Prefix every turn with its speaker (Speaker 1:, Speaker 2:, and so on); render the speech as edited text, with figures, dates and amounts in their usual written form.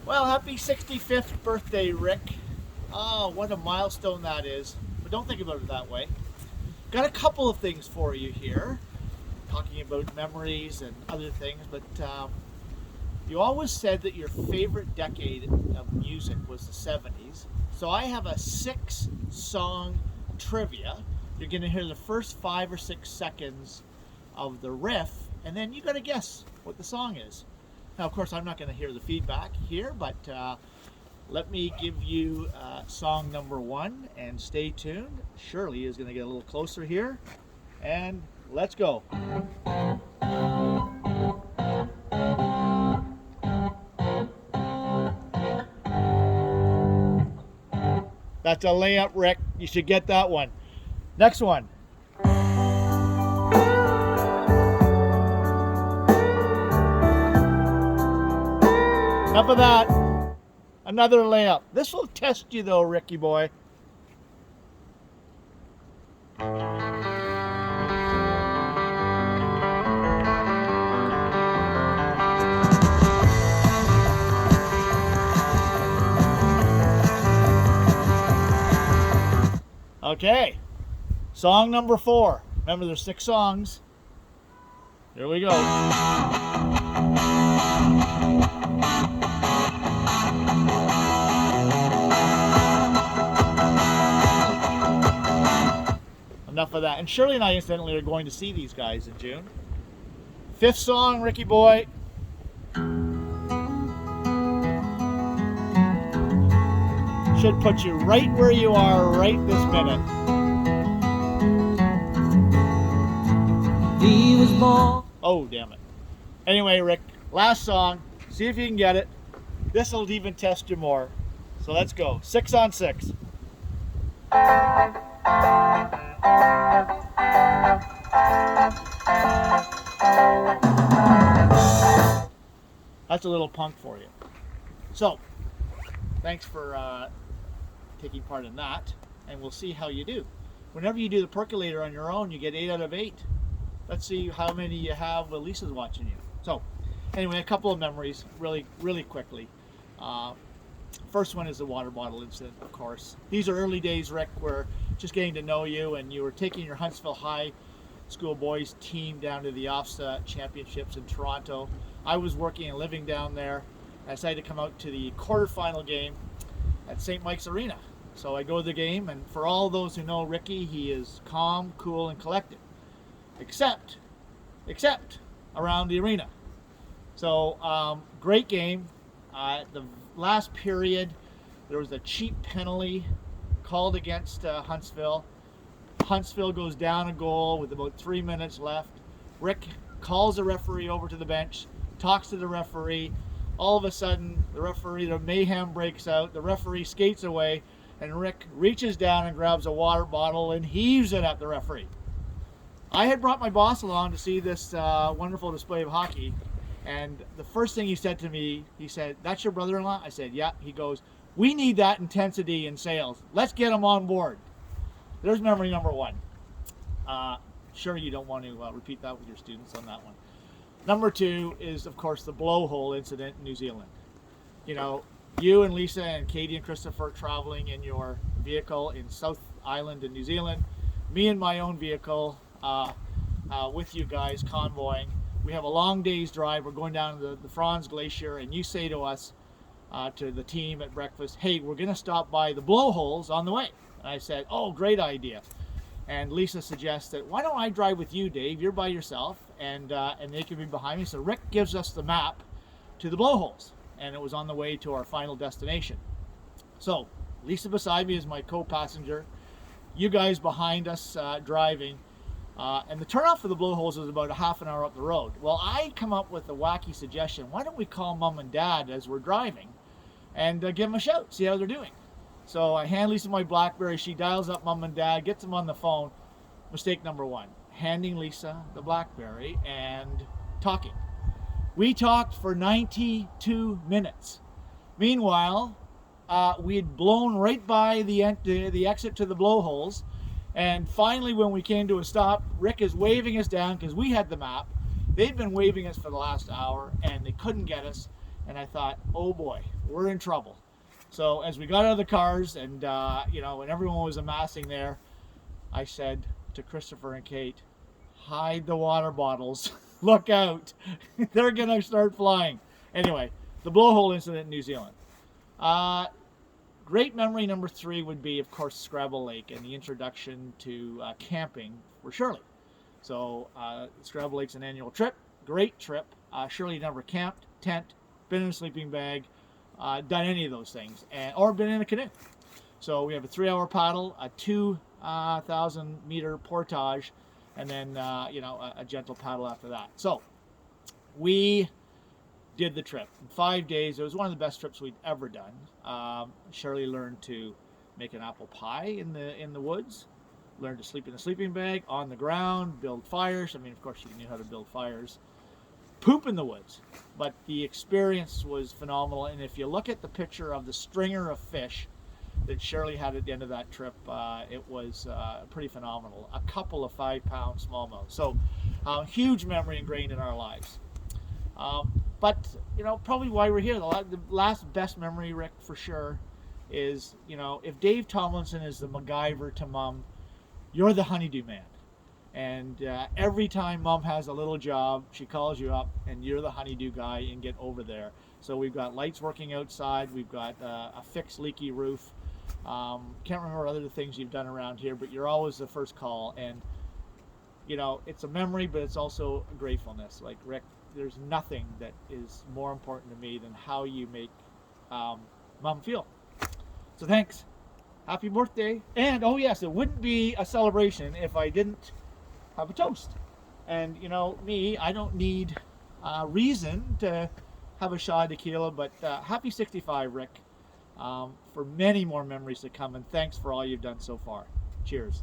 Speaker 1: Well, happy 65th birthday, Rick. Oh, what a milestone that is. But don't think about it that way. Got a couple of things for you here, talking about memories and other things, but you always said that your favorite decade of music was the 70s. So I have a 6-song trivia. You're going to hear the first 5 or 6 seconds of the riff, and then you got to guess what the song is. Now, of course, I'm not going to hear the feedback here, but let me give you song number 1, and stay tuned. Shirley is going to get a little closer here, and let's go. That's a layup, Rick. You should get that one. Next one. Enough of that. Another layup. This will test you though, Ricky boy. Okay. Song number 4. Remember, there's 6 songs. Here we go. Enough of that. And Shirley and I, incidentally, are going to see these guys in June. 5th song, Ricky boy. Should put you right where you are right this minute.
Speaker 2: He was born.
Speaker 1: Oh, damn it. Anyway, Rick, last song. See if you can get it. This will even test you more. So let's go. 6 on 6. That's a little punk for you. So, thanks for taking part in that, and we'll see how you do. Whenever you do the percolator on your own, you get 8 out of 8. Let's see how many you have while Lisa's watching you. So, anyway, a couple of memories, really quickly. First one is the water bottle incident, of course. These are early days, Rick. We're just getting to know you, and you were taking your Huntsville High School boys team down to the OFSA championships in Toronto. I was working and living down there. I decided to come out to the quarterfinal game at St. Mike's Arena. So I go to the game, and for all those who know Ricky, he is calm, cool, and collected. Except around the arena. So great game. The last period, there was a cheap penalty called against Huntsville. Huntsville goes down a goal with about 3 minutes left. Rick calls the referee over to the bench, talks to the referee. All of a sudden, the mayhem breaks out. The referee skates away, and Rick reaches down and grabs a water bottle and heaves it at the referee. I had brought my boss along to see this wonderful display of hockey, and the first thing he said to me, he said, "That's your brother-in-law?" I said, "Yeah." He goes, "We need that intensity in sales. Let's get him on board." There's memory number 1. Sure, you don't want to repeat that with your students on that one. Number 2 is, of course, the blowhole incident in New Zealand. You know, you and Lisa and Katie and Christopher traveling in your vehicle in South Island in New Zealand. Me in my own vehicle with you guys convoying. We have a long day's drive. We're going down to the Franz Glacier, and you say to us, to the team at breakfast, "Hey, we're going to stop by the blowholes on the way." And I said, "Oh, great idea." And Lisa suggested, "Why don't I drive with you, Dave? You're by yourself, and they can be behind me." So Rick gives us the map to the blowholes, and it was on the way to our final destination. So Lisa beside me is my co-passenger. You guys behind us driving. And the turnoff for the blowholes is about a half an hour up the road. Well, I come up with a wacky suggestion. Why don't we call Mom and Dad as we're driving and give them a shout, see how they're doing? So I hand Lisa my BlackBerry. She dials up Mom and Dad, gets them on the phone. Mistake number 1, handing Lisa the BlackBerry and talking. We talked for 92 minutes. Meanwhile, we had blown right by the exit to the blowholes. And finally, when we came to a stop, Rick is waving us down because we had the map. They'd been waving us for the last hour, and they couldn't get us. And I thought, oh boy, we're in trouble. So as we got out of the cars and, when everyone was amassing there, I said to Christopher and Kate, hide the water bottles. Look out. They're going to start flying. Anyway, the blowhole incident in New Zealand. Great memory number 3 would be, of course, Scrabble Lake and the introduction to camping for Shirley. So Scrabble Lake's an annual trip. Great trip. Shirley never camped, tent, been in a sleeping bag, done any of those things, or been in a canoe. So we have a 3-hour paddle, a 2,000-meter portage, and then a gentle paddle after that. So we did the trip in 5 days. It was one of the best trips we'd ever done. Shirley learned to make an apple pie in the woods, learned to sleep in a sleeping bag on the ground, build fires. I mean, of course, she knew how to build fires. Poop in the woods, but the experience was phenomenal. And if you look at the picture of the stringer of fish that Shirley had at the end of that trip, it was pretty phenomenal. A couple of 5-pound smallmouth. So huge memory ingrained in our lives. But probably why we're here, the last best memory, Rick, for sure, is if Dave Tomlinson is the MacGyver to Mom, you're the honeydew man. And every time Mom has a little job, she calls you up and you're the honeydew guy and get over there. So we've got lights working outside. We've got a fixed leaky roof. Can't remember other things you've done around here, but you're always the first call. And, it's a memory, but it's also a gratefulness. Like, Rick, there's nothing that is more important to me than how you make Mom feel. So thanks. Happy birthday. And, oh yes, it wouldn't be a celebration if I didn't have a toast. And me, I don't need reason to have a shot of tequila, but happy 65, Rick, for many more memories to come, and thanks for all you've done so far. Cheers.